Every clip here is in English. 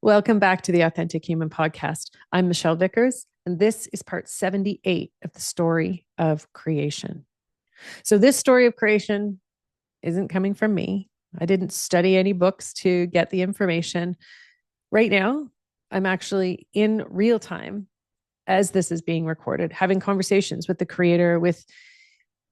Welcome back to the Authentic Human Podcast. I'm Michelle Vickers, and this is part 78 of the story of creation. So, this story of creation isn't coming from me. I didn't study any books to get the information. Right now, I'm actually in real time as this is being recorded, having conversations with the creator, with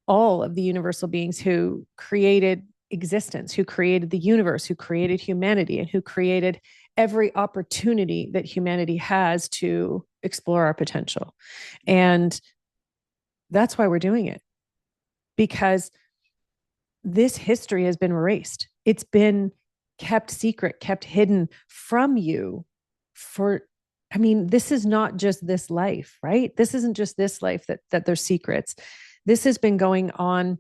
all of the universal beings who created existence, who created the universe, who created humanity, and who created every opportunity that humanity has to explore our potential. And that's why we're doing it, because this history has been erased. It's been kept secret, kept hidden from you this is not just this life, right? This isn't just this life that there's secrets. This has been going on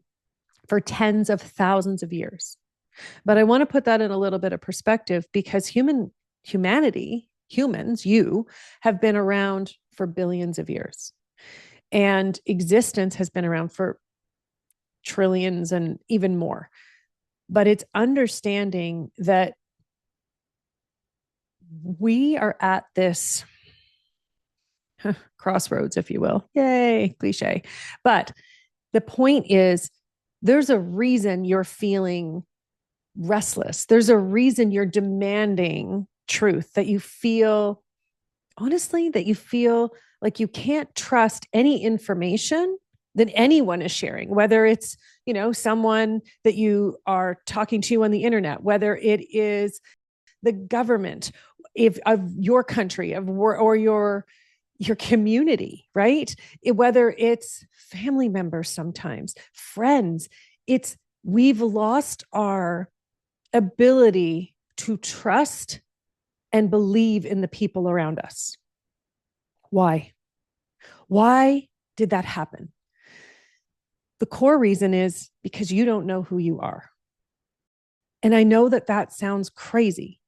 for tens of thousands of years. But I want to put that in a little bit of perspective, because humanity, humans, you have been around for billions of years. And existence has been around for trillions and even more. But it's understanding that we are at this crossroads, if you will. Yay, cliche. But the point is, there's a reason you're feeling restless. There's a reason you're demanding truth, that you feel, honestly, that you feel like you can't trust any information that anyone is sharing, whether it's, someone that you are talking to on the internet, whether it is the government of your country, or your community, right? Whether it's family members, sometimes friends. We've lost our ability to trust and believe in the people around us. Why? Why did that happen? The core reason is because you don't know who you are. And I know that sounds crazy,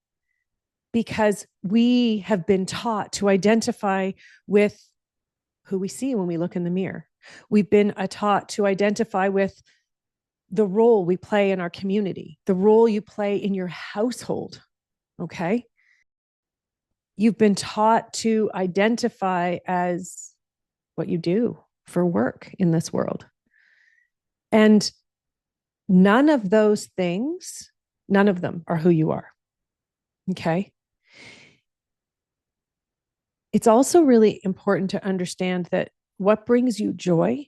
because we have been taught to identify with who we see when we look in the mirror. We've been taught to identify with the role we play in our community, the role you play in your household. Okay. You've been taught to identify as what you do for work in this world. And none of those things, none of them are who you are. Okay. It's also really important to understand that what brings you joy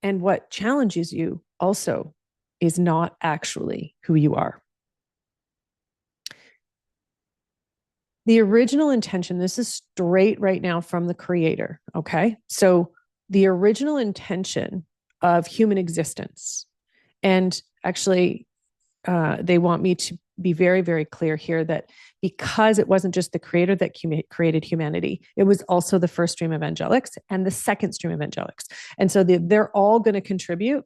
and what challenges you also is not actually who you are. The original intention, this is straight right now from the creator, okay? So the original intention of human existence, and actually they want me to be very, very clear here that because it wasn't just the creator that created humanity, it was also the first stream of angelics and the second stream of angelics. And so they're all going to contribute,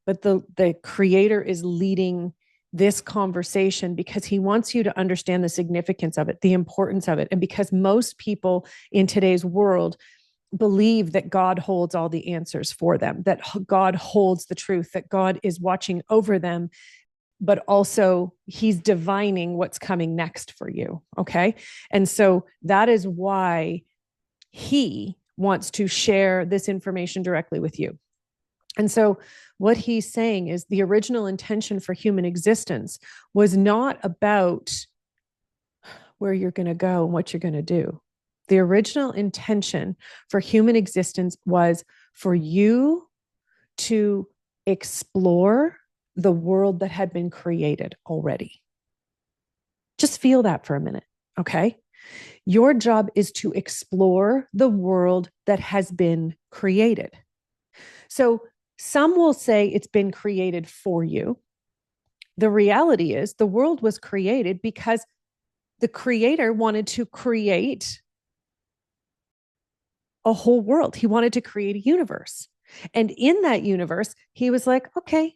but the creator is leading this conversation because he wants you to understand the significance of it, the importance of it. And because most people in today's world believe that God holds all the answers for them, that God holds the truth, that God is watching over them, but also he's divining what's coming next for you. Okay. And so that is why he wants to share this information directly with you. And so what he's saying is the original intention for human existence was not about where you're going to go and what you're going to do. The original intention for human existence was for you to explore the world that had been created already. Just feel that for a minute, okay? Your job is to explore the world that has been created. So some will say it's been created for you. The reality is the world was created because the creator wanted to create a whole world. He wanted to create a universe. And in that universe, he was like, okay,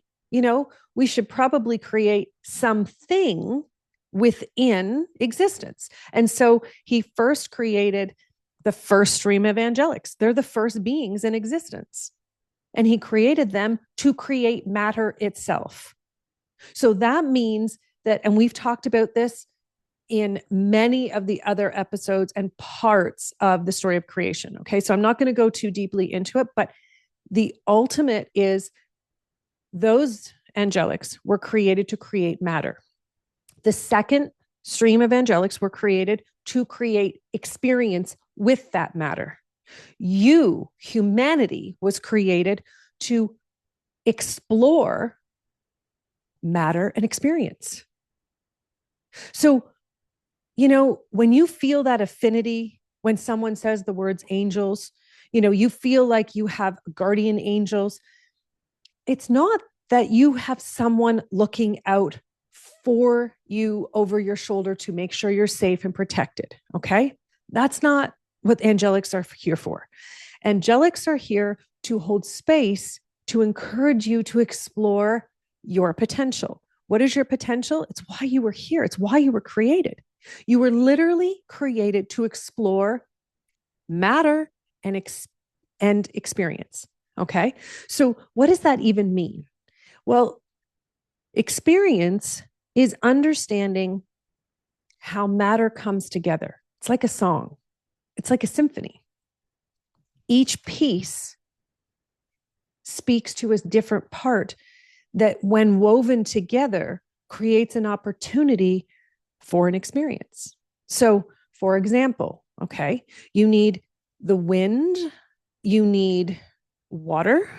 we should probably create something within existence. And so he first created the first stream of angelics. They're the first beings in existence. And he created them to create matter itself. So that means that, and we've talked about this in many of the other episodes and parts of the story of creation. Okay. So I'm not going to go too deeply into it, but the ultimate is those angelics were created to create matter. The second stream of angelics were created to create experience with that matter. You, humanity, was created to explore matter and experience. So, when you feel that affinity, when someone says the words angels, you feel like you have guardian angels. It's not that you have someone looking out for you over your shoulder to make sure you're safe and protected. Okay. That's not what angelics are here for. Angelics are here to hold space, to encourage you to explore your potential. What is your potential? It's why you were here. It's why you were created. You were literally created to explore matter and experience. Okay. So what does that even mean? Well, experience is understanding how matter comes together. It's like a song. It's like a symphony. Each piece speaks to a different part that, when woven together, creates an opportunity for an experience. So, for example, okay, you need the wind, you need water,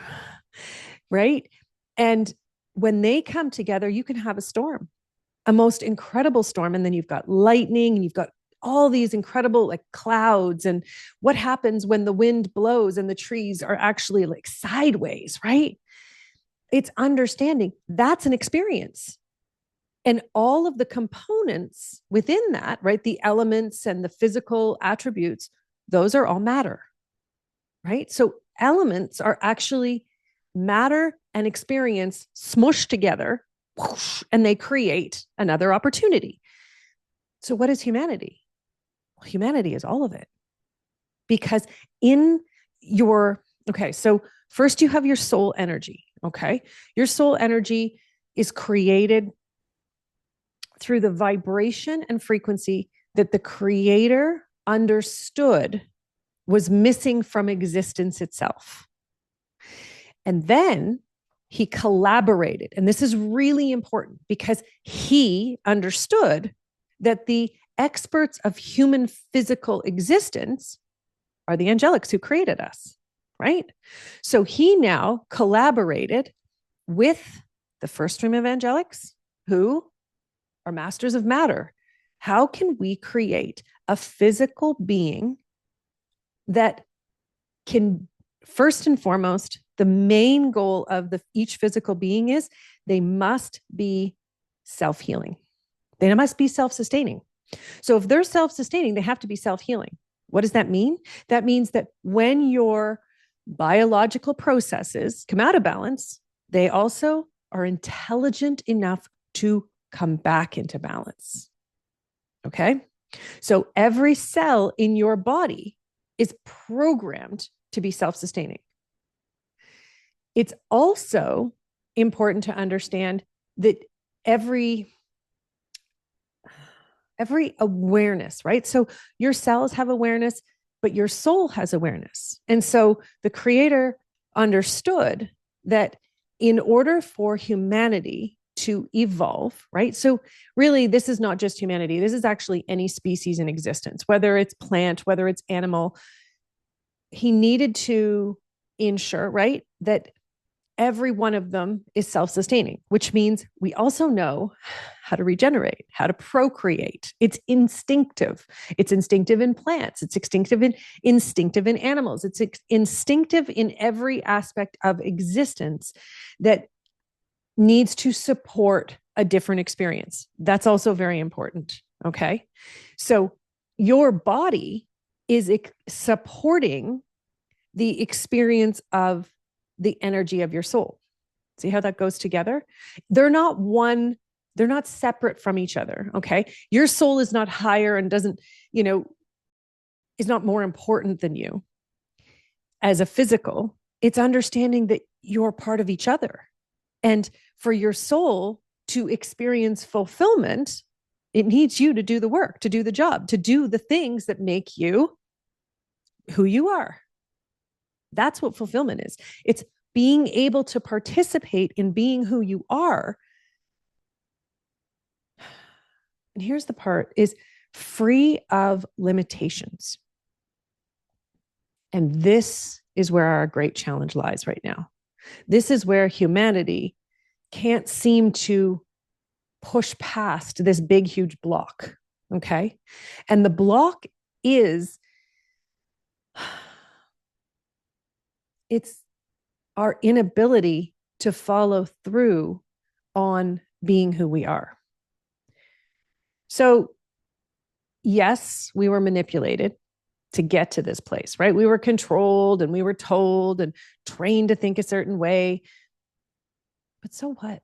right? And when they come together, you can have a storm, a most incredible storm. And then you've got lightning and you've got all these incredible like clouds. And what happens when the wind blows and the trees are actually like sideways, right? It's understanding that's an experience. And all of the components within that, right? The elements and the physical attributes, those are all matter, right? So elements are actually matter and experience smushed together, whoosh, and they create another opportunity. So what is humanity? Well, humanity is all of it. Because so first you have your soul energy, okay? Your soul energy is created through the vibration and frequency that the creator understood was missing from existence itself. And then he collaborated. And this is really important because he understood that the experts of human physical existence are the angelics who created us, right? So he now collaborated with the first stream of angelics, who are masters of matter. How can we create a physical being that can, first and foremost, the main goal of each physical being is they must be self-healing. They must be self-sustaining. So if they're self-sustaining, they have to be self-healing. What does that mean? That means that when your biological processes come out of balance, they also are intelligent enough to come back into balance. Okay? So every cell in your body is programmed to be self-sustaining. It's also important to understand that every awareness, right? So your cells have awareness, but your soul has awareness. And so the creator understood that in order for humanity to evolve, right? So really, this is not just humanity. This is actually any species in existence, whether it's plant, whether it's animal. He needed to ensure, right, that every one of them is self-sustaining, which means we also know how to regenerate, how to procreate. It's instinctive. It's instinctive in plants. It's instinctive in animals. It's instinctive in every aspect of existence that needs to support a different experience. That's also very important. Okay. So your body is supporting the experience of the energy of your soul. See how that goes together? They're not separate from each other. Okay. Your soul is not higher and is not more important than you as a physical. It's understanding that you're part of each other. And for your soul to experience fulfillment, It needs you to do the work, to do the job, to do the things that make you who you are. That's what fulfillment is. It's being able to participate in being who you are. And here's the part, is free of limitations. And this is where our great challenge lies right now. This is where humanity can't seem to push past this big, huge block. Okay. And the block is it's our inability to follow through on being who we are. So, yes, we were manipulated to get to this place, right? We were controlled and we were told and trained to think a certain way. But so what?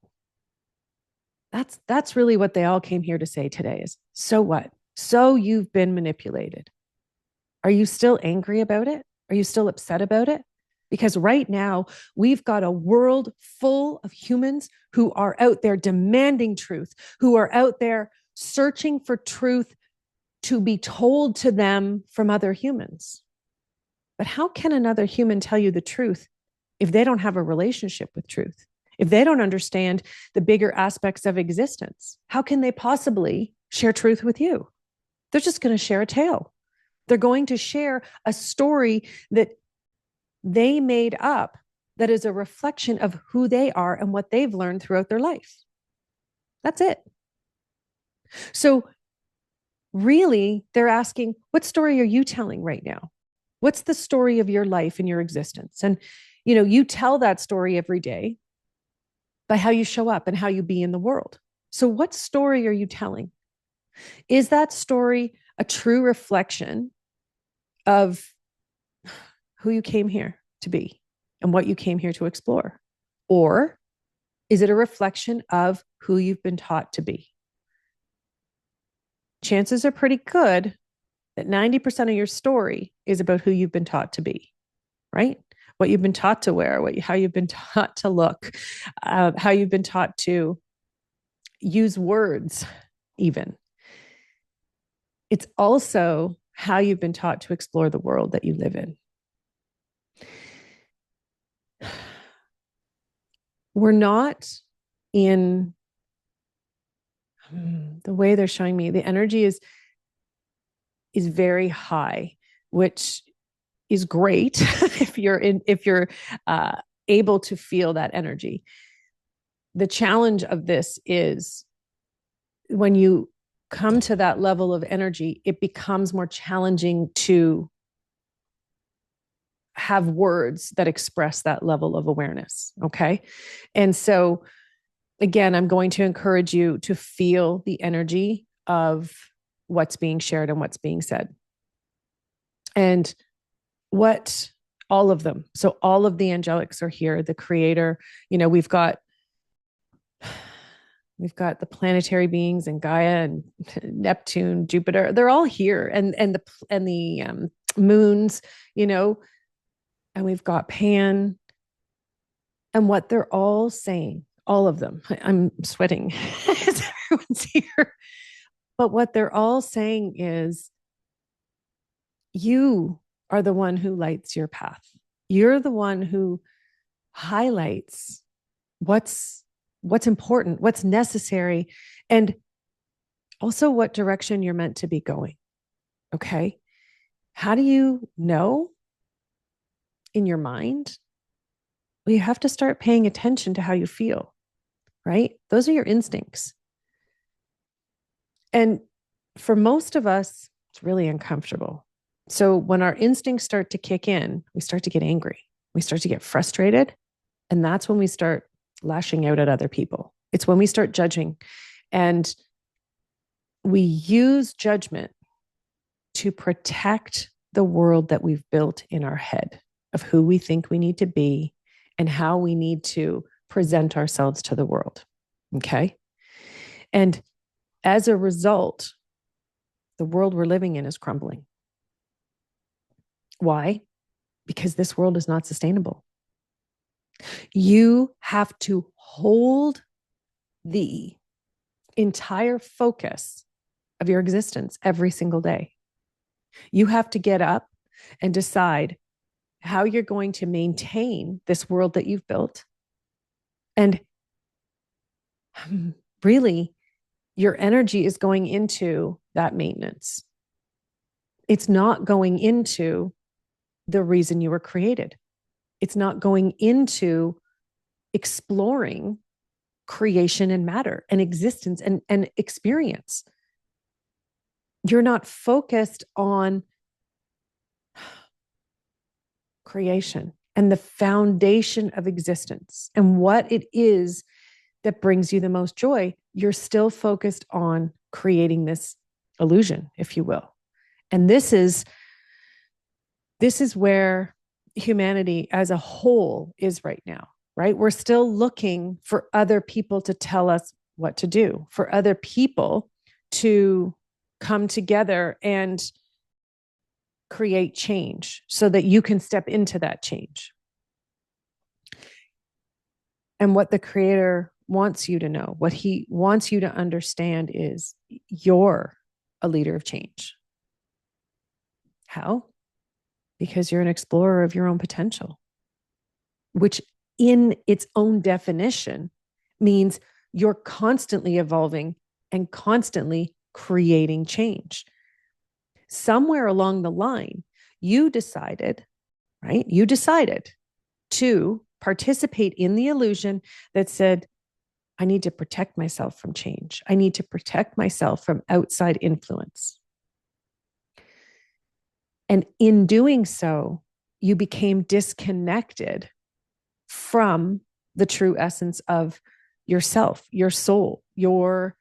That's really what they all came here to say today is, so what? So you've been manipulated. Are you still angry about it? Are you still upset about it? Because right now, we've got a world full of humans who are out there demanding truth, who are out there searching for truth to be told to them from other humans. But how can another human tell you the truth if they don't have a relationship with truth? If they don't understand the bigger aspects of existence? How can they possibly share truth with you? They're just going to share a tale. They're going to share a story that they made up that is a reflection of who they are and what they've learned throughout their life. That's it. So really, they're asking, what story are you telling right now? What's the story of your life and your existence? And, you tell that story every day by how you show up and how you be in the world. So what story are you telling? Is that story a true reflection of who you came here to be and what you came here to explore? Or is it a reflection of who you've been taught to be? Chances are pretty good that 90% of your story is about who you've been taught to be, right? What you've been taught to wear, how you've been taught to look, how you've been taught to use words, even. It's also how you've been taught to explore the world that you live in. We're not in the way they're showing me. The energy is very high, which is great if you're able to feel that energy. The challenge of this is when you come to that level of energy, it becomes more challenging to have words that express that level of awareness. Okay. And so again, I'm going to encourage you to feel the energy of what's being shared and what's being said. And what all of them. So all of the angelics are here, the creator, we've got the planetary beings and Gaia and Neptune, Jupiter. They're all here, and the moons, and we've got Pan, and what they're all saying, all of them. I'm sweating as everyone's here, but what they're all saying is, you are the one who lights your path. You're the one who highlights what's important, what's necessary, and also what direction you're meant to be going. Okay. How do you know in your mind? Well, you have to start paying attention to how you feel, right? Those are your instincts. And for most of us, it's really uncomfortable. So when our instincts start to kick in, we start to get angry. We start to get frustrated. And that's when we start lashing out at other people. It's when we start judging. And we use judgment to protect the world that we've built in our head of who we think we need to be and how we need to present ourselves to the world. Okay. And as a result, the world we're living in is crumbling. Why? Because this world is not sustainable. You have to hold the entire focus of your existence every single day. You have to get up and decide how you're going to maintain this world that you've built. And really, your energy is going into that maintenance. It's not going into the reason you were created. It's not going into exploring creation and matter and existence and experience. You're not focused on creation and the foundation of existence and what it is that brings you the most joy. You're still focused on creating this illusion, if you will. And this is where humanity as a whole is right now, right? We're still looking for other people to tell us what to do, for other people to come together and create change so that you can step into that change. And what the Creator wants you to know, what He wants you to understand is you're a leader of change. How? Because you're an explorer of your own potential, which in its own definition means you're constantly evolving and constantly creating change. Somewhere along the line, you decided, right? You decided to participate in the illusion that said, I need to protect myself from change. I need to protect myself from outside influence. And in doing so, you became disconnected from the true essence of yourself, your soul, your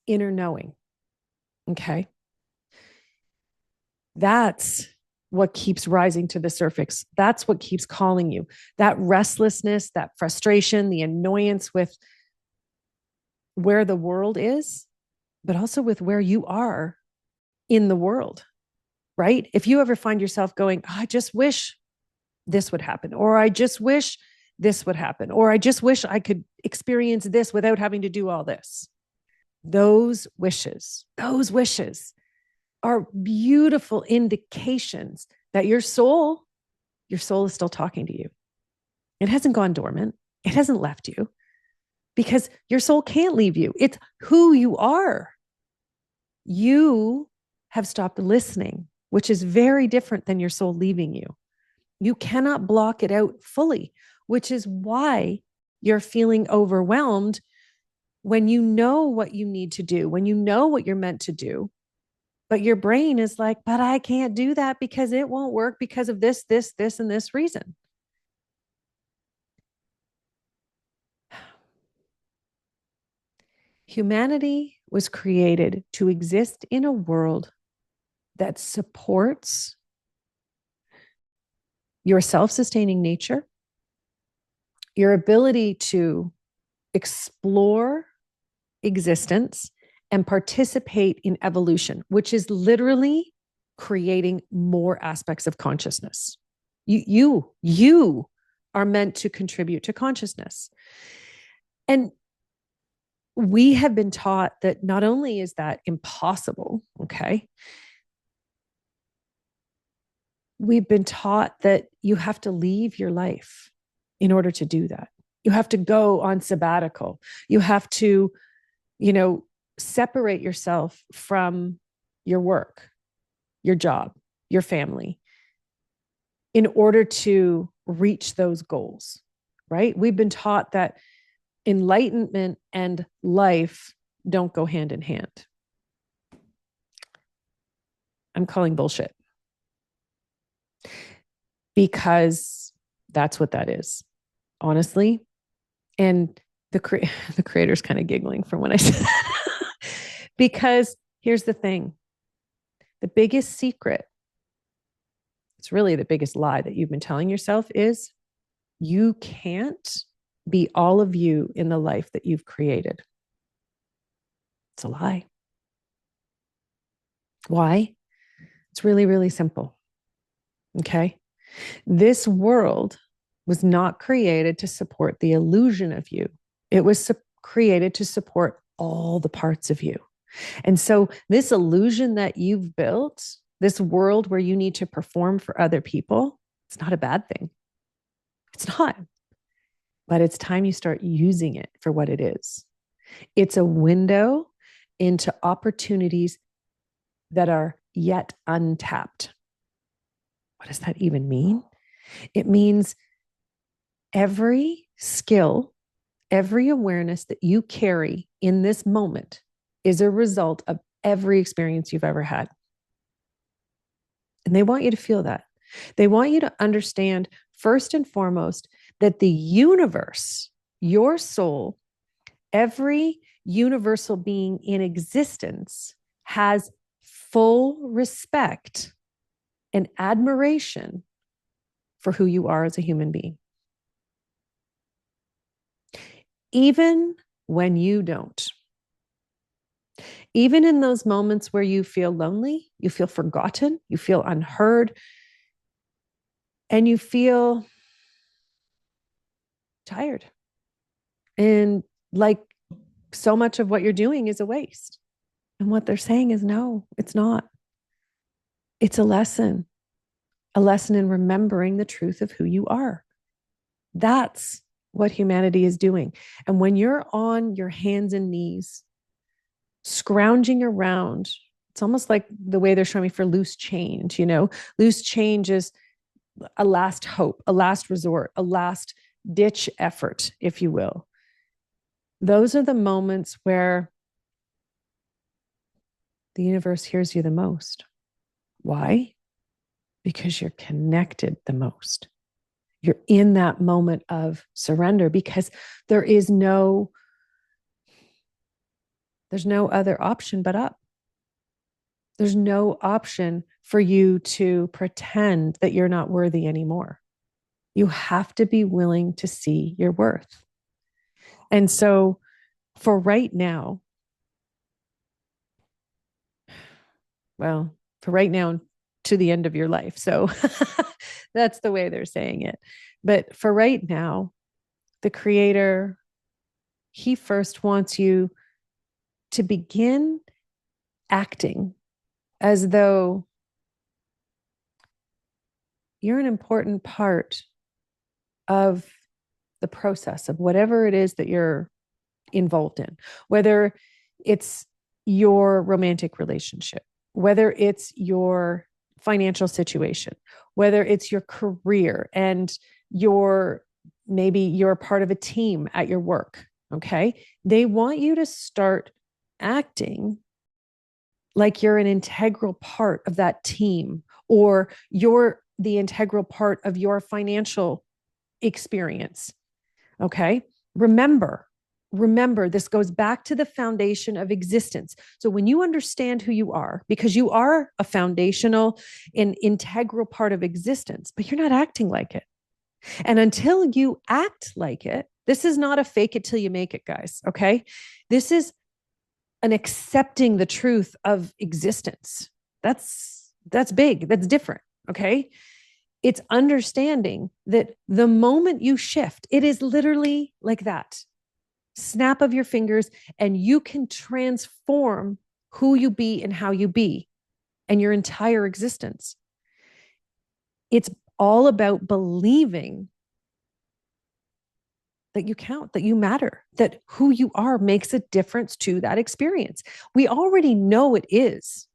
inner knowing. Okay. That's what keeps rising to the surface. That's what keeps calling you. That restlessness, that frustration, the annoyance with where the world is, but also with where you are in the world, right? If you ever find yourself going, oh, I just wish this would happen, or I just wish this would happen, or I just wish I could experience this without having to do all this. Those wishes are beautiful indications that your soul is still talking to you. It hasn't gone dormant. It hasn't left you because your soul can't leave you. It's who you are. You have stopped listening, which is very different than your soul leaving you. You cannot block it out fully, which is why you're feeling overwhelmed when you know what you need to do, when you know what you're meant to do. But your brain is like, but I can't do that because it won't work because of this, and this reason. Humanity was created to exist in a world that supports your self-sustaining nature, your ability to explore existence and participate in evolution, which is literally creating more aspects of consciousness. You are meant to contribute to consciousness. And we have been taught that not only is that impossible, okay, we've been taught that you have to leave your life in order to do that. You have to go on sabbatical. You have to, separate yourself from your work, your job, your family in order to reach those goals, right? We've been taught that enlightenment and life don't go hand in hand. I'm calling bullshit because that's what that is, honestly. And the creator's kind of giggling from when I said that. Because here's the thing. The biggest secret, it's really the biggest lie that you've been telling yourself is you can't be all of you in the life that you've created. It's a lie. Why? It's really, really simple. Okay. This world was not created to support the illusion of you. It was created to support all the parts of you. And so this illusion that you've built, this world where you need to perform for other people, it's not a bad thing. It's not. But it's time you start using it for what it is. It's a window into opportunities that are yet untapped. What does that even mean? It means every skill, every awareness that you carry in this moment is a result of every experience you've ever had. And they want you to feel that. They want you to understand, first and foremost, that the universe, your soul, every universal being in existence has full respect and admiration for who you are as a human being. Even when you don't. Even in those moments where you feel lonely, you feel forgotten, you feel unheard, and you feel tired. And like so much of what you're doing is a waste. And what they're saying is, no, it's not. It's a lesson in remembering the truth of who you are. That's what humanity is doing. And when you're on your hands and knees, scrounging around, it's almost like the way they're showing me for loose change, loose change is a last hope, a last resort, a last ditch effort, if you will. Those are the moments where the universe hears you the most. Why? Because you're connected the most. You're in that moment of surrender because there's no other option but up. There's no option for you to pretend that you're not worthy anymore. You have to be willing to see your worth. And so for right now, to the end of your life. So that's the way they're saying it. But for right now, the Creator, He first wants you to begin acting as though you're an important part of the process of whatever it is that you're involved in, whether it's your romantic relationship, whether it's your financial situation, whether it's your career and maybe you're part of a team at your work. Okay. They want you to start acting like you're an integral part of that team, or you're the integral part of your financial experience. Okay. Remember, this goes back to the foundation of existence. So when you understand who you are, because you are a foundational and integral part of existence, but you're not acting like it. And until you act like it, this is not a fake it till you make it, guys. Okay. This is an accepting the truth of existence. That's big. That's different. Okay. It's understanding that the moment you shift, it is literally like that snap of your fingers, and you can transform who you be and how you be and your entire existence. It's all about believing that you count, that you matter, that who you are makes a difference to that experience. We already know it is,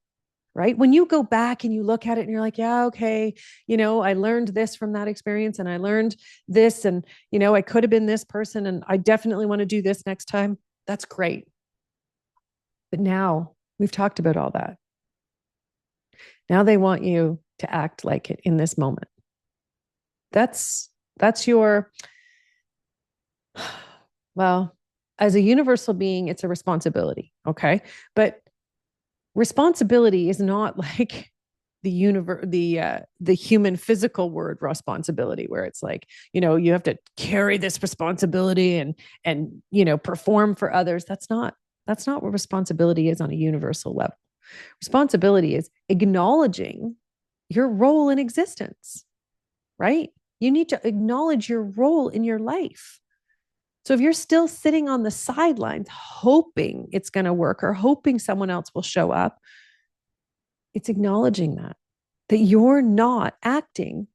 right? When you go back and you look at it and you're like, yeah, okay, I learned this from that experience and I learned this and, I could have been this person and I definitely want to do this next time. That's great. But now we've talked about all that. Now they want you to act like it in this moment. That's your, well, as a universal being, it's a responsibility. Okay. But responsibility is not like the human physical word responsibility, where it's like, you have to carry this responsibility and perform for others. That's not what responsibility is on a universal level. Responsibility is acknowledging your role in existence, right? You need to acknowledge your role in your life. So if you're still sitting on the sidelines, hoping it's going to work or hoping someone else will show up, it's acknowledging that you're not acting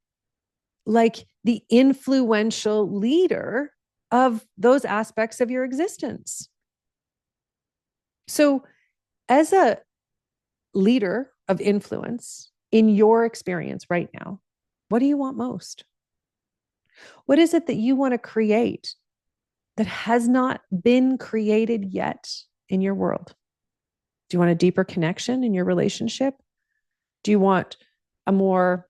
like the influential leader of those aspects of your existence. So, as a leader of influence in your experience right now, what do you want most? What is it that you want to create that has not been created yet in your world? Do you want a deeper connection in your relationship? Do you want a more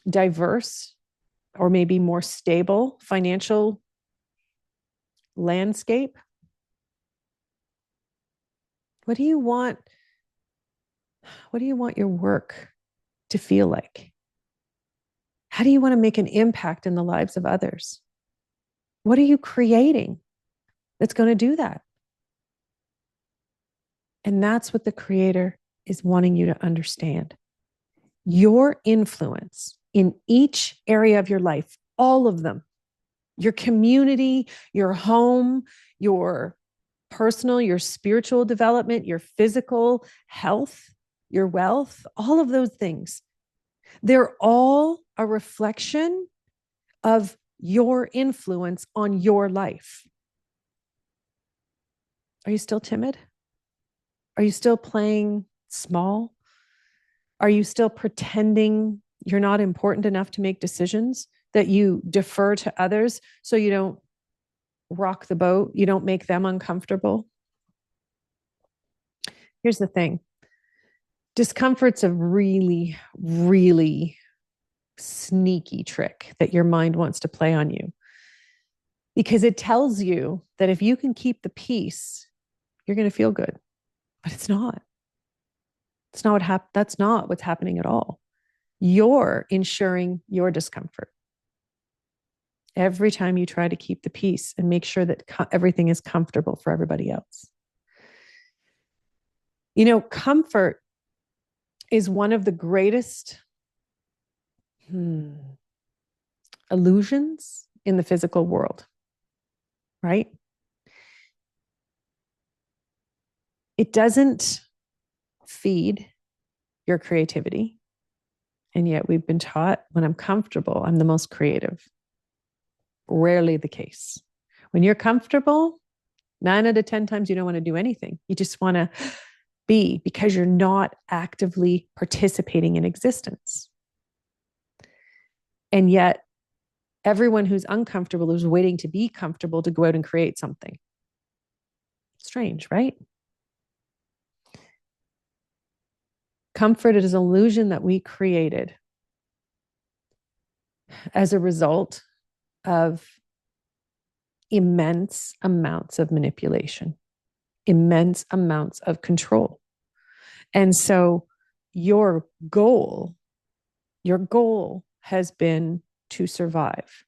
diverse or maybe more stable financial landscape? What do you want? What do you want your work to feel like? How do you want to make an impact in the lives of others? What are you creating that's going to do that? And that's what the creator is wanting you to understand. Your influence in each area of your life, all of them, your community, your home, your personal, your spiritual development, your physical health, your wealth, all of those things, they're all a reflection of your influence on your life. Are you still timid? Are you still playing small? Are you still pretending you're not important enough to make decisions, that you defer to others so you don't rock the boat, you don't make them uncomfortable? Here's the thing. Discomfort's a really, really sneaky trick that your mind wants to play on you, because it tells you that if you can keep the peace, you're going to feel good. But it's not. It's not that's not what's happening at all. You're ensuring your discomfort. Every time you try to keep the peace and make sure that everything is comfortable for everybody else. You know, comfort is one of the greatest illusions in the physical world, right? It doesn't feed your creativity. And yet we've been taught when I'm comfortable, I'm the most creative. Rarely the case. When you're comfortable, 9 out of 10 times you don't want to do anything. You just want to be, because you're not actively participating in existence. And yet everyone who's uncomfortable is waiting to be comfortable to go out and create something. Strange, right? Comfort is an illusion that we created as a result of immense amounts of manipulation, immense amounts of control. And so your goal has been to survive.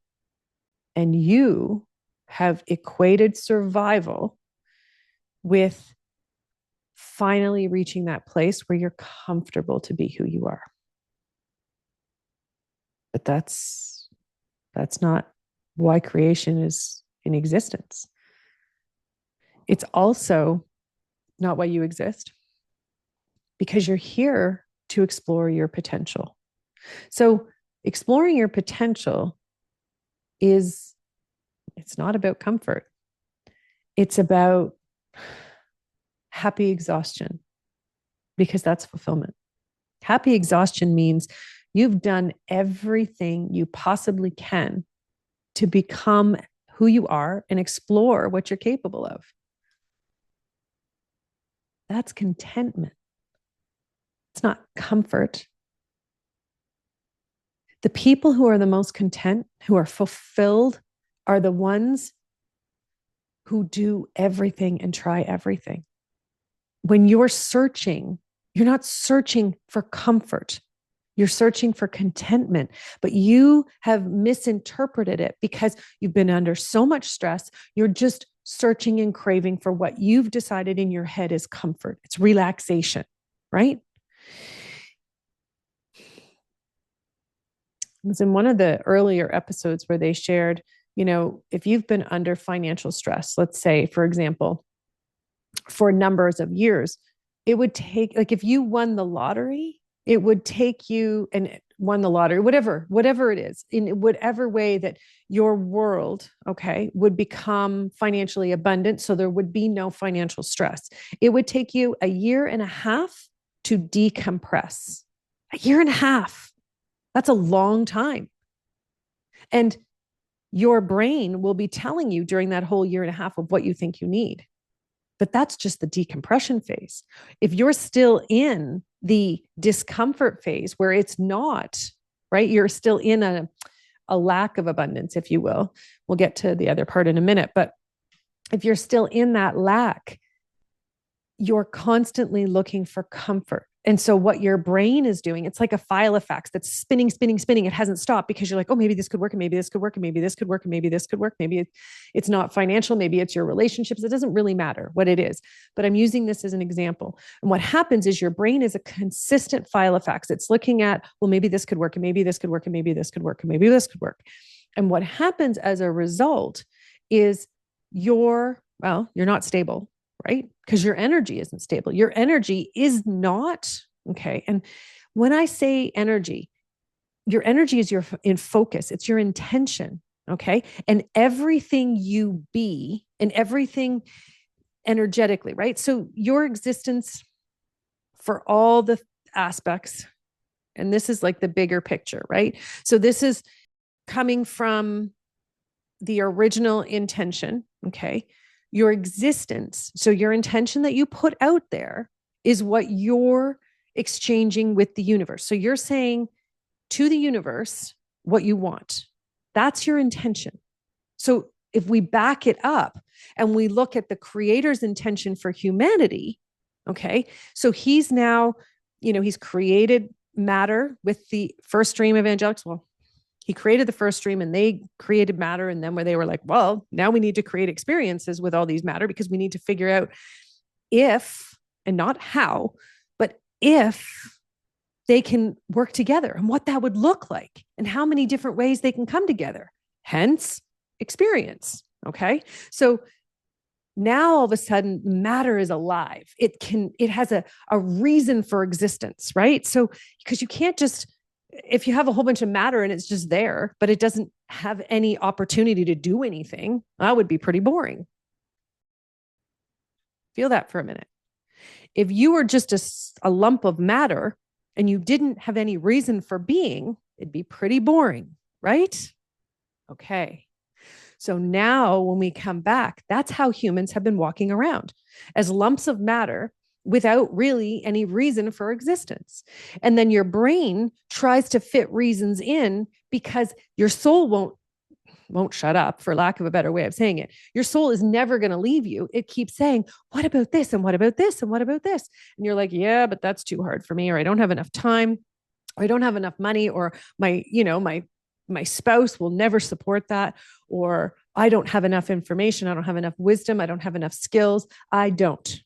And you have equated survival with finally reaching that place where you're comfortable to be who you are. But that's not why creation is in existence. It's also not why you exist, because you're here to explore your potential. So exploring your potential it's not about comfort. It's about happy exhaustion, because that's fulfillment. Happy exhaustion means you've done everything you possibly can to become who you are and explore what you're capable of. That's contentment. It's not comfort. The people who are the most content, who are fulfilled, are the ones who do everything and try everything. When you're searching, you're not searching for comfort. You're searching for contentment, but you have misinterpreted it because you've been under so much stress. You're just searching and craving for what you've decided in your head is comfort. It's relaxation, right? It was in one of the earlier episodes where they shared if you've been under financial stress, let's say, for example, for numbers of years, it would take, like, if you won the lottery, it would take you and won the lottery, whatever it is, in whatever way that your world, okay, would become financially abundant. So there would be no financial stress. It would take you a year and a half to decompress. A year and a half. That's a long time. And your brain will be telling you during that whole year and a half of what you think you need. But that's just the decompression phase. If you're still in the discomfort phase where it's not, right, you're still in a lack of abundance, if you will. We'll get to the other part in a minute. But if you're still in that lack, you're constantly looking for comfort. And so what your brain is doing, it's like a file of facts that's spinning, spinning, spinning. It hasn't stopped because you're like, oh, maybe this could work, and maybe this could work, and maybe this could work, and maybe this could work. Maybe it's not financial. Maybe it's your relationships. It doesn't really matter what it is. But I'm using this as an example. And what happens is your brain is a consistent file of facts. It's looking at, well, maybe this could work, and maybe this could work, and maybe this could work, and maybe this could work. And what happens as a result is you're not stable, right? Because your energy isn't stable. Your energy is not, okay. And when I say energy, your energy is in focus. It's your intention, okay? And everything you be and everything energetically, right? So your existence for all the aspects, and this is like the bigger picture, right? So this is coming from the original intention, okay? Your existence, so your intention that you put out there is what you're exchanging with the universe. So you're saying to the universe what you want. That's your intention. So if we back it up and we look at the creator's intention for humanity, okay, so he's now, he's created matter with the first stream of Angelics. Well, he created the first stream and they created matter. And then where they were like, well, now we need to create experiences with all these matter because we need to figure out if, and not how, but if they can work together and what that would look like and how many different ways they can come together. Hence experience. Okay. So now all of a sudden matter is alive. It has a reason for existence, right? So, because you can't just, if you have a whole bunch of matter and it's just there, but it doesn't have any opportunity to do anything, that would be pretty boring. Feel that for a minute. If you were just a lump of matter and you didn't have any reason for being, it'd be pretty boring, right? Okay. So now when we come back, that's how humans have been walking around as lumps of matter without really any reason for existence. And then your brain tries to fit reasons in because your soul won't shut up, for lack of a better way of saying it. Your soul is never going to leave you. It keeps saying, what about this? And what about this? And what about this? And you're like, yeah, but that's too hard for me, or I don't have enough time, or I don't have enough money, or my spouse will never support that, or I don't have enough information. I don't have enough wisdom. I don't have enough skills. I don't.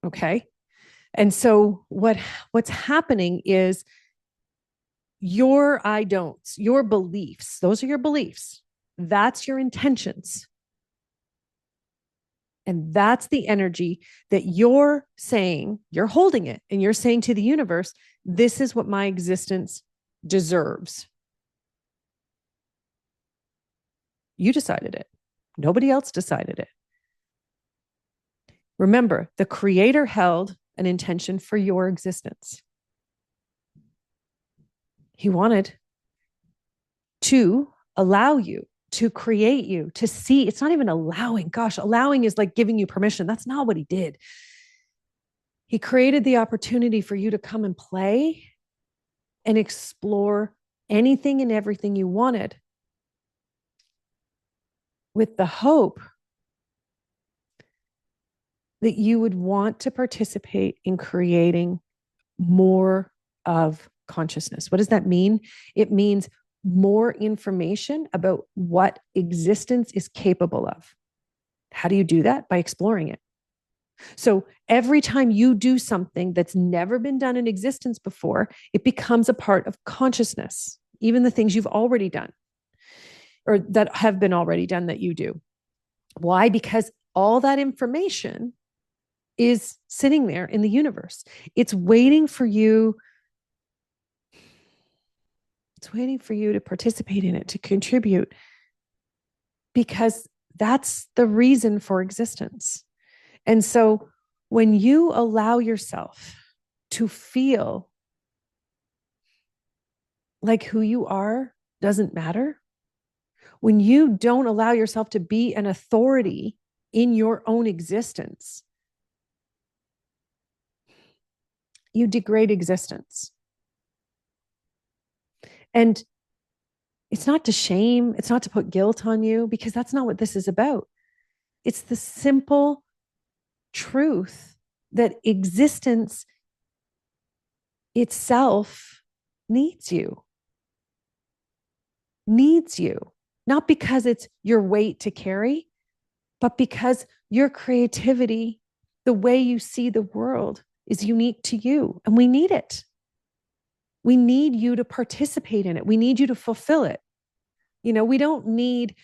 Okay. And so what's happening is your I don'ts, your beliefs, those are your beliefs. That's your intentions. And that's the energy that you're saying, you're holding it, and you're saying to the universe, this is what my existence deserves. You decided it. Nobody else decided it. Remember, the creator held an intention for your existence. He wanted to allow you, to create you, to see. It's not even allowing. Gosh, allowing is like giving you permission. That's not what he did. He created the opportunity for you to come and play and explore anything and everything you wanted, with the hope that you would want to participate in creating more of consciousness. What does that mean? It means more information about what existence is capable of. How do you do that? By exploring it. So every time you do something that's never been done in existence before, it becomes a part of consciousness, even the things you've already done. or that have been already done that you do. Why? Because all that information is sitting there in the universe. It's waiting for you. It's waiting for you to participate in it, to contribute, because that's the reason for existence. And so when you allow yourself to feel like who you are doesn't matter, when you don't allow yourself to be an authority in your own existence, you degrade existence. And it's not to shame, it's not to put guilt on you, because that's not what this is about. It's the simple truth that existence itself needs you. Needs you. Not because it's your weight to carry, but because your creativity, the way you see the world, is unique to you. And we need it. We need you to participate in it. We need you to fulfill it. We don't need,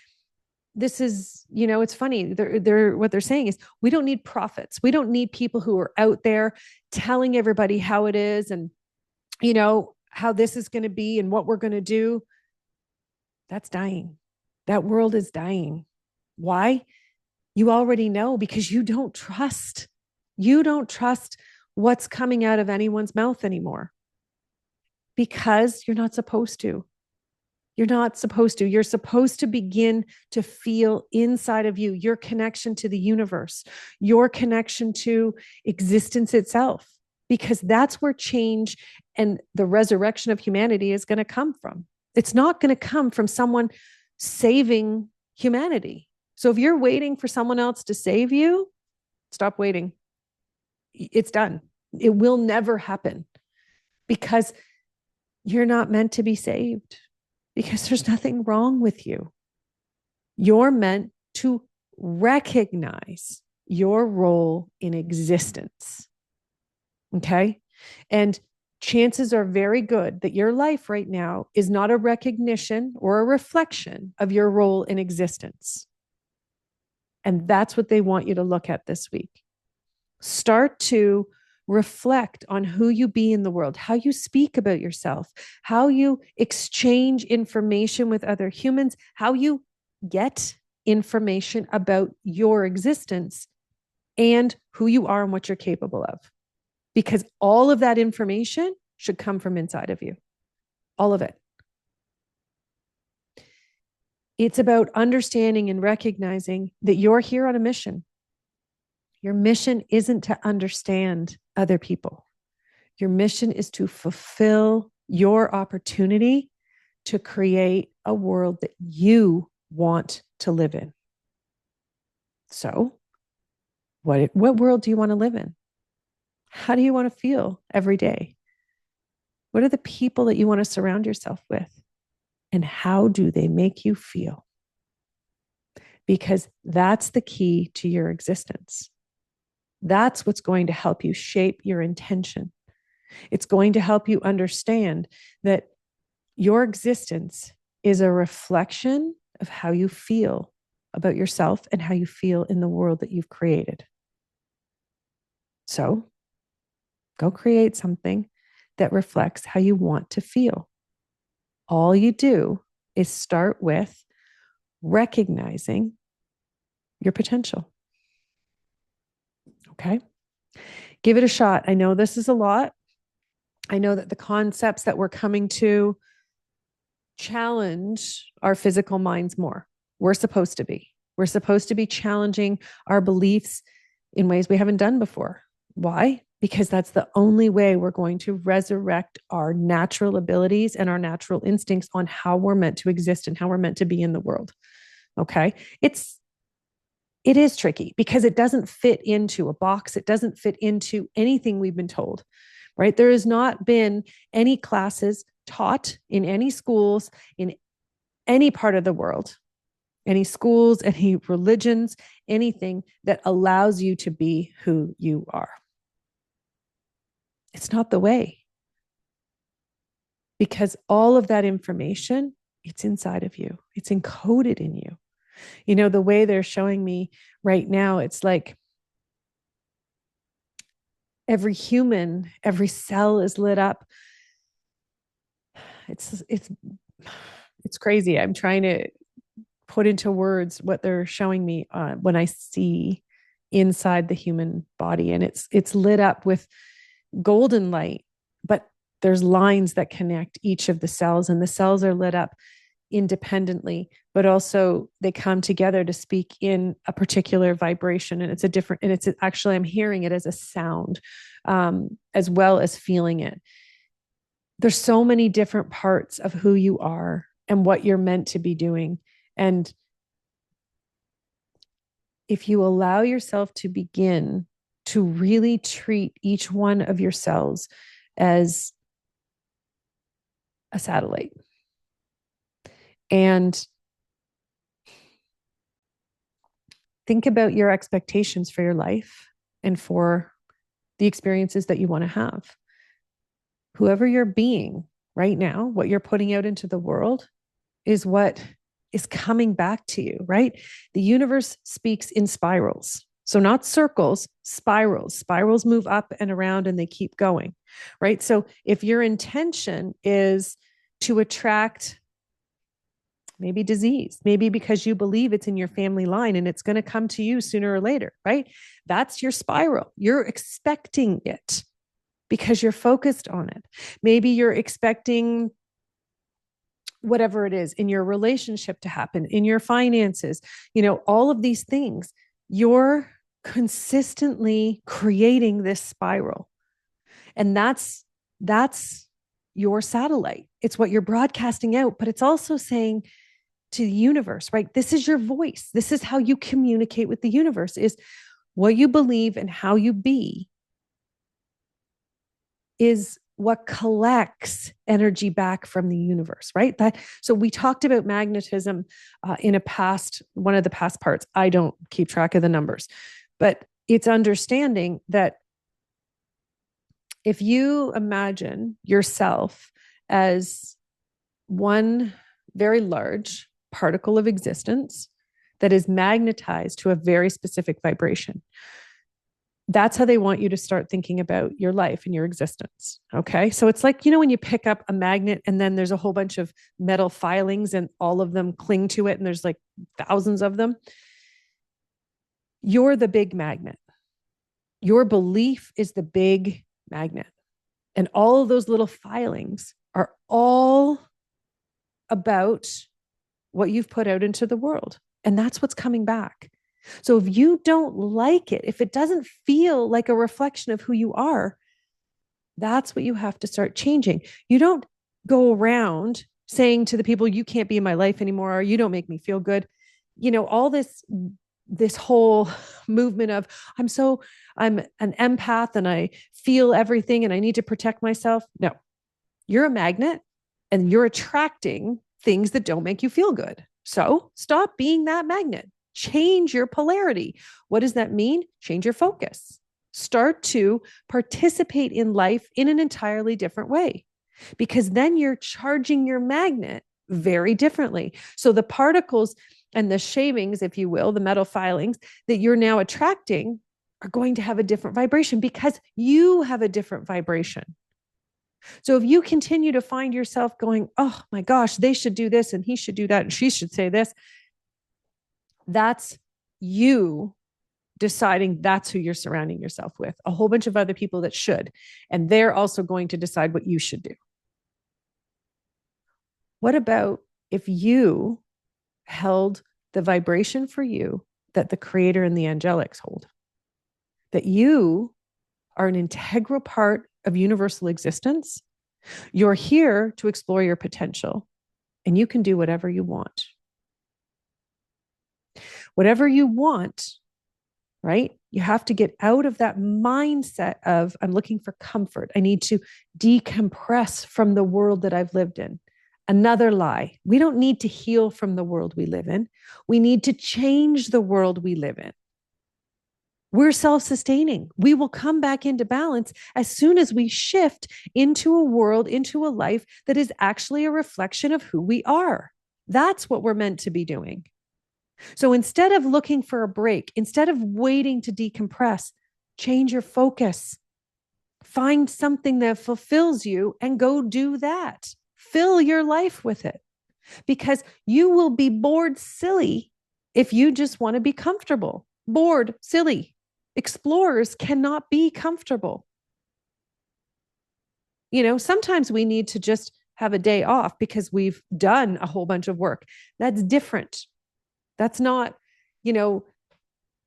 this is, it's funny. What they're saying is we don't need prophets. We don't need people who are out there telling everybody how it is and, how this is going to be and what we're going to do. That's dying. That world is dying. Why? You already know, because you don't trust. You don't trust what's coming out of anyone's mouth anymore, because you're not supposed to. You're not supposed to. You're supposed to begin to feel inside of you your connection to the universe, your connection to existence itself, because that's where change and the resurrection of humanity is going to come from. It's not going to come from someone saving humanity. So if you're waiting for someone else to save you, stop waiting. It's done. It will never happen, because you're not meant to be saved, because there's nothing wrong with you. You're meant to recognize your role in existence. Okay? And chances are very good that your life right now is not a recognition or a reflection of your role in existence. And that's what they want you to look at this week. Start to reflect on who you be in the world, how you speak about yourself, how you exchange information with other humans, how you get information about your existence and who you are and what you're capable of. Because all of that information should come from inside of you. All of it. It's about understanding and recognizing that you're here on a mission. Your mission isn't to understand other people. Your mission is to fulfill your opportunity to create a world that you want to live in. So, what world do you want to live in? How do you want to feel every day? What are the people that you want to surround yourself with? And how do they make you feel? Because that's the key to your existence. That's what's going to help you shape your intention. It's going to help you understand that your existence is a reflection of how you feel about yourself and how you feel in the world that you've created. So, go create something that reflects how you want to feel. All you do is start with recognizing your potential. Okay? Give it a shot. I know this is a lot. I know that the concepts that we're coming to challenge our physical minds more. We're supposed to be. We're supposed to be challenging our beliefs in ways we haven't done before. Why? Because that's the only way we're going to resurrect our natural abilities and our natural instincts on how we're meant to exist and how we're meant to be in the world. Okay? It is tricky because it doesn't fit into a box. It doesn't fit into anything we've been told, right? There has not been any classes taught in any schools in any part of the world, any schools, any religions, anything that allows you to be who you are. It's not the way. Because all of that information It's inside of you. It's encoded in you. You know, the way they're showing me right now, it's like every human, every cell is lit up. It's crazy. I'm trying to put into words what they're showing me when I see inside the human body, and it's lit up with golden light, but there's lines that connect each of the cells, and the cells are lit up independently, but also they come together to speak in a particular vibration. And it's actually, I'm hearing it as a sound, as well as feeling it. There's so many different parts of who you are and what you're meant to be doing. And if you allow yourself to begin to really treat each one of your cells as a satellite, and think about your expectations for your life and for the experiences that you want to have. Whoever you're being right now, what you're putting out into the world is what is coming back to you, right? The universe speaks in spirals. So not circles, spirals. Spirals move up and around and they keep going, right? So if your intention is to attract maybe disease, maybe because you believe it's in your family line and it's going to come to you sooner or later, right? That's your spiral. You're expecting it because you're focused on it. Maybe you're expecting whatever it is in your relationship to happen, in your finances, all of these things. You're consistently creating this spiral. And that's your satellite. It's what you're broadcasting out, but it's also saying to the universe, right? This is your voice. This is how you communicate with the universe, is what you believe and how you be is what collects energy back from the universe, right? So we talked about magnetism in one of the past parts. I don't keep track of the numbers, but it's understanding that if you imagine yourself as one very large particle of existence that is magnetized to a very specific vibration, that's how they want you to start thinking about your life and your existence. Okay. So it's like, when you pick up a magnet and then there's a whole bunch of metal filings and all of them cling to it, and there's like thousands of them. You're the big magnet. Your belief is the big magnet. And all of those little filings are all about what you've put out into the world. And that's what's coming back. So if you don't like it, if it doesn't feel like a reflection of who you are, that's what you have to start changing. You don't go around saying to the people, you can't be in my life anymore, or you don't make me feel good. All this whole movement of I'm an empath and I feel everything and I need to protect myself. No, you're a magnet and you're attracting things that don't make you feel good. So stop being that magnet. Change your polarity. What does that mean? Change your focus. Start to participate in life in an entirely different way, because then you're charging your magnet very differently. So the particles and the shavings, if you will, the metal filings that you're now attracting are going to have a different vibration because you have a different vibration. So if you continue to find yourself going, oh my gosh, they should do this and he should do that and she should say this, that's you deciding that's who you're surrounding yourself with. A whole bunch of other people that should, and they're also going to decide what you should do. What about if you held the vibration for you that the creator and the angelics hold? That you are an integral part of universal existence. You're here to explore your potential, and you can do whatever you want. Whatever you want, right? You have to get out of that mindset of, I'm looking for comfort. I need to decompress from the world that I've lived in. Another lie. We don't need to heal from the world we live in. We need to change the world we live in. We're self-sustaining. We will come back into balance as soon as we shift into a world, into a life that is actually a reflection of who we are. That's what we're meant to be doing. So instead of looking for a break, instead of waiting to decompress, change your focus. Find something that fulfills you and go do that. Fill your life with it, because you will be bored silly if you just want to be comfortable. Bored silly. Explorers cannot be comfortable. Sometimes we need to just have a day off because we've done a whole bunch of work. That's different. That's not,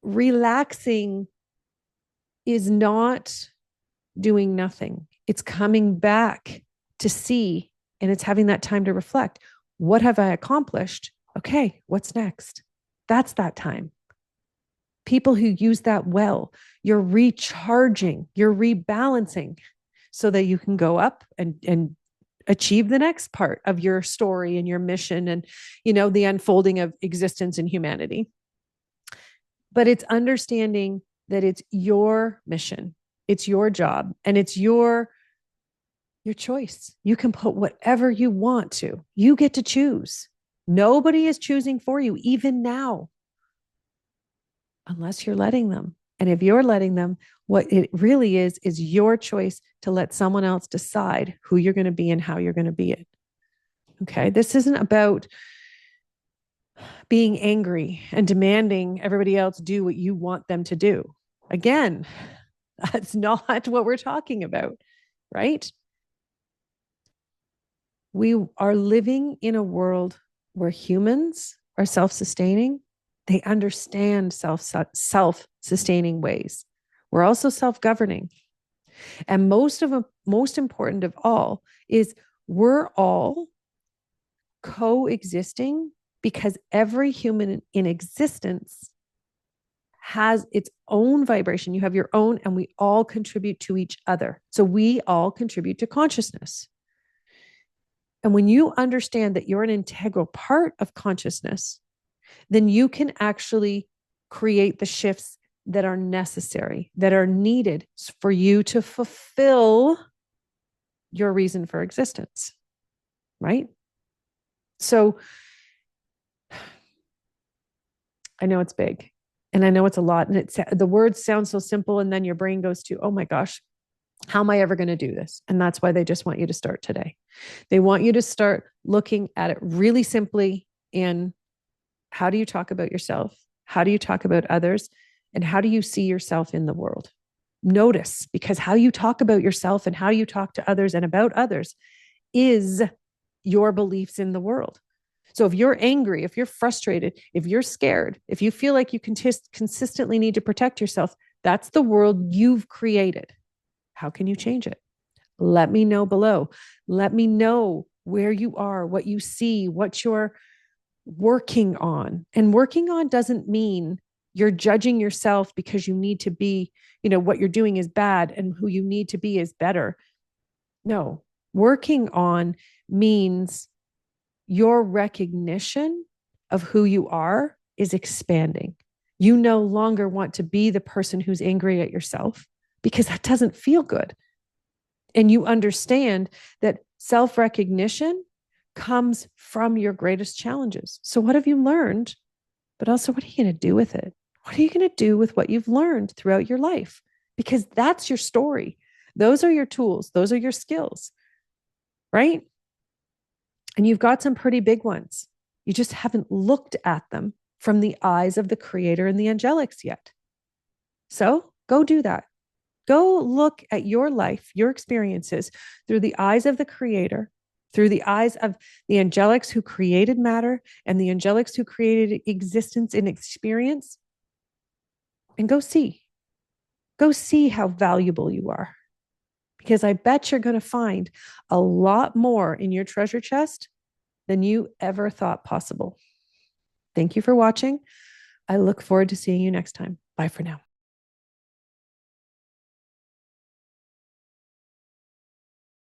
relaxing is not doing nothing. It's coming back to see, and it's having that time to reflect. What have I accomplished? Okay, what's next? That's that time. People who use that well, you're recharging, you're rebalancing so that you can go up and achieve the next part of your story and your mission and, the unfolding of existence in humanity. But it's understanding that it's your mission, it's your job, and it's your choice. You can put whatever you want to. You get to choose. Nobody is choosing for you, even now, unless you're letting them. And if you're letting them, what it really is your choice to let someone else decide who you're going to be and how you're going to be it. Okay. This isn't about being angry and demanding everybody else do what you want them to do. Again, that's not what we're talking about, right? We are living in a world where humans are self-sustaining. They understand self-sustaining ways. We're also self-governing. And most important of all is we're all coexisting because every human in existence has its own vibration. You have your own, and we all contribute to each other. So we all contribute to consciousness. And when you understand that you're an integral part of consciousness, then you can actually create the shifts that are necessary, that are needed for you to fulfill your reason for existence, right? So I know it's big and I know it's a lot, and the words sound so simple, and then your brain goes to, oh my gosh, how am I ever going to do this? And that's why they just want you to start today. They want you to start looking at it really simply in how do you talk about yourself? How do you talk about others? And how do you see yourself in the world? Notice, because how you talk about yourself and how you talk to others and about others is your beliefs in the world. So if you're angry, if you're frustrated, if you're scared, if you feel like you consistently need to protect yourself, that's the world you've created. How can you change it? Let me know below. Let me know where you are, what you see, what you're working on. And working on doesn't mean you're judging yourself because you need to be, what you're doing is bad and who you need to be is better. No, working on means your recognition of who you are is expanding. You no longer want to be the person who's angry at yourself because that doesn't feel good. And you understand that self-recognition comes from your greatest challenges. So what have you learned? But also, what are you going to do with it? What are you going to do with what you've learned throughout your life? Because that's your story. Those are your tools. Those are your skills, right? And you've got some pretty big ones. You just haven't looked at them from the eyes of the creator and the angelics yet. So go do that. Go look at your life, your experiences through the eyes of the creator, through the eyes of the angelics who created matter and the angelics who created existence and experience, and go see how valuable you are. Because I bet you're going to find a lot more in your treasure chest than you ever thought possible. Thank you for watching. I look forward to seeing you next time. Bye for now.